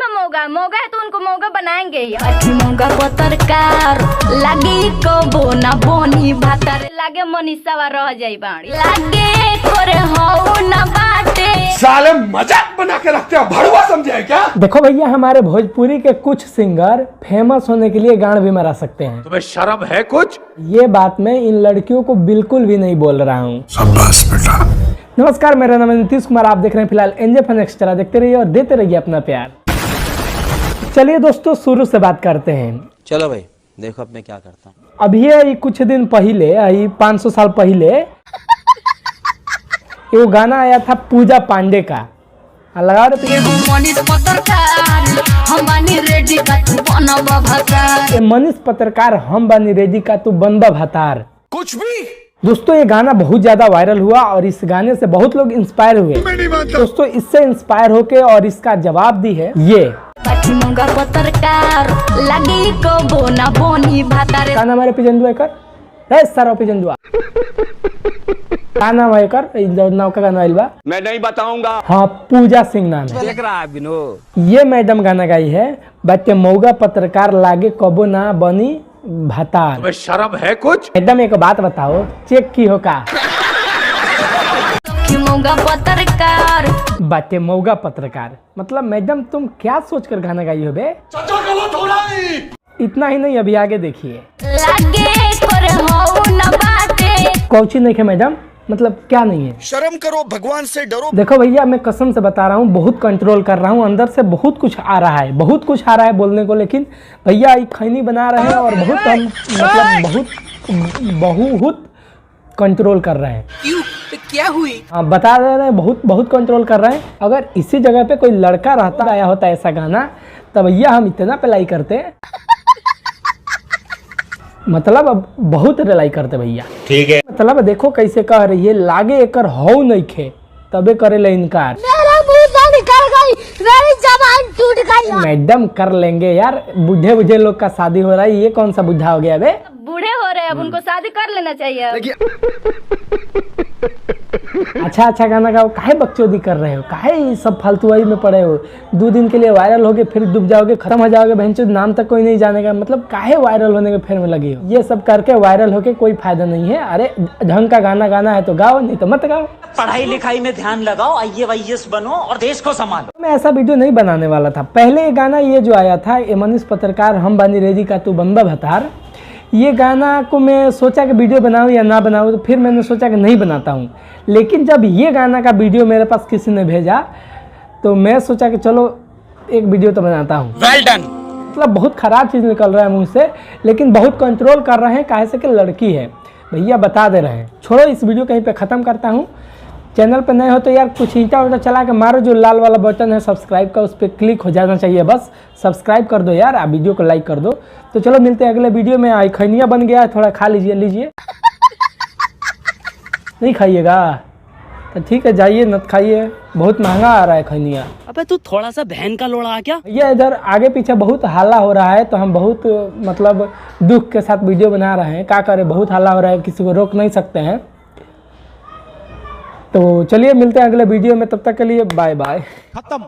मौगा मौगा है तो उनको मौगा बनाएंगे ही। मौगा पत्रकार लगी को बोना बोनी भातर लागे मनीषा रह जाई बाड़ी लागे करे हो न बाटे साले मजाक बना के रखते हो, भड़वा समझे है क्या? देखो भैया, हमारे भोजपुरी के कुछ सिंगर फेमस होने के लिए गान भी मरा सकते हैं। तुम्हें शर्म है कुछ? ये बात मैं इन लड़कियों को बिल्कुल भी नहीं बोल रहा हूँ। शाबाश बेटा। नमस्कार, मेरा नाम है नीतीश कुमार, आप देख रहे हैं फिलहाल एनजे फन एक्स्ट्रा। देखते रहिए और देते रहिए अपना प्यार। चलिए दोस्तों, शुरू से बात करते हैं। चलो भाई, देखो अब मैं क्या करता हूँ। अभी कुछ दिन पहले 500 साल पहले वो गाना आया था पूजा पांडे का, लगा रहे मनीष पत्रकार हम बानी रेडी का तू बनबा भातार। कुछ भी दोस्तों, ये गाना बहुत ज्यादा वायरल हुआ और इस गाने से बहुत लोग इंस्पायर हुए। दोस्तों, इससे इंस्पायर होके और इसका जवाब दी है ये पत्रकार लगी को बोना बोनी भातार। का नाम है पिजंदुआ कर सारा पिजंदुआ का नाम है कर नाव का गाना बा मैं नहीं बताऊंगा। हाँ, पूजा सिंह नाम है। देख रहा है ये मैडम गाना गाई है, बच्चे मौगा पत्रकार लागे कबो ना बनी भातार। तुम्हें शर्म है कुछ? मैडम एक बात बताओ, चेक की हो का मौगा पत्रकार बाटे मौगा पत्रकार मतलब मैडम तुम क्या सोचकर गाना गाई हो बे? इतना ही नहीं, अभी आगे देखिए। कौची नहीं है मैडम, मतलब क्या नहीं है? शर्म करो, भगवान से डरो। देखो भैया, मैं कसम से बता रहा हूँ, बहुत कंट्रोल कर रहा हूँ, अंदर से बहुत कुछ आ रहा है, बहुत कुछ आ रहा है बोलने को, लेकिन भैया खैनी बना रहे हैं और बहुत हम मतलब बहुत कंट्रोल कर रहे हैं। क्यों? तो क्या हुई? हाँ, बता दे रहे हैं, बहुत कंट्रोल कर रहे हैं। अगर इसी जगह पे कोई लड़का रहता आया होता ऐसा गाना, तो भैया हम इतना पिलाई करते, मतलब अब बहुत रिलाई करते भैया। ठीक है, मतलब देखो कैसे कह रही है, लागे एकर हौ नहीं खे तबे करे ले इनकार। मैडम कर लेंगे यार, बूढ़े लोग का शादी हो रहा है, ये कौन सा बुढ़ा हो गया बे? बूढ़े हो रहे हैं, अब उनको शादी कर लेना चाहिए। अच्छा गाना गाओ, काहे बकचोदी कर रहे हो, काहे सब फालतूआई में पड़े हो? 2 दिन के लिए वायरल होगे, फिर डूब जाओगे, खत्म हो जाओगे, बहनचोद नाम तक कोई नहीं जानेगा, मतलब काहे वायरल होने के फेर में लगे हो? ये सब करके वायरल होके कोई फायदा नहीं है। अरे ढंग का गाना गाना है तो गाओ, नहीं तो मत गाओ। पढ़ाई लिखाई में ध्यान लगाओ, IAS बनो और देश को संभालो। मैं ऐसा वीडियो नहीं बनाने वाला था। पहले ये गाना ये जो आया था, ये मनीष पत्रकार हम बानी रेडी का तू बनबा भातार, ये गाना को मैं सोचा कि वीडियो बनाऊं या ना बनाऊं, तो फिर मैंने सोचा कि नहीं बनाता हूं। लेकिन जब ये गाना का वीडियो मेरे पास किसी ने भेजा, तो मैं सोचा कि चलो एक वीडियो तो बनाता हूं। Well done. मतलब बहुत ख़राब चीज़ निकल रहा है मुँह से, लेकिन बहुत कंट्रोल कर रहे हैं, काहे से कि लड़की है भैया, बता दे रहे हैं। छोड़ो, इस वीडियो कहीं पे ख़त्म करता हूँ। चैनल पे नए हो तो यार कुछ ईंटा उल्टा चला के मारो, जो लाल वाला बटन है सब्सक्राइब का, उस पर क्लिक हो जाना चाहिए, बस सब्सक्राइब कर दो यार, आप वीडियो को लाइक कर दो। तो चलो मिलते हैं अगले वीडियो में। आई खैनिया बन गया है, थोड़ा खा लीजिए। नहीं खाइएगा तो ठीक है, जाइए, नत खाइए, बहुत महंगा आ रहा है खैनिया। अबे तू थोड़ा सा बहन का लोड़ा आ क्या? ये इधर आगे पीछे बहुत हल्ला हो रहा है, तो हम बहुत मतलब दुख के साथ वीडियो बना रहे हैं। क्या करें, बहुत हल्ला हो रहा है, किसी को रोक नहीं सकते हैं। तो चलिए मिलते हैं अगले वीडियो में, तब तक के लिए बाय बाय। खत्म।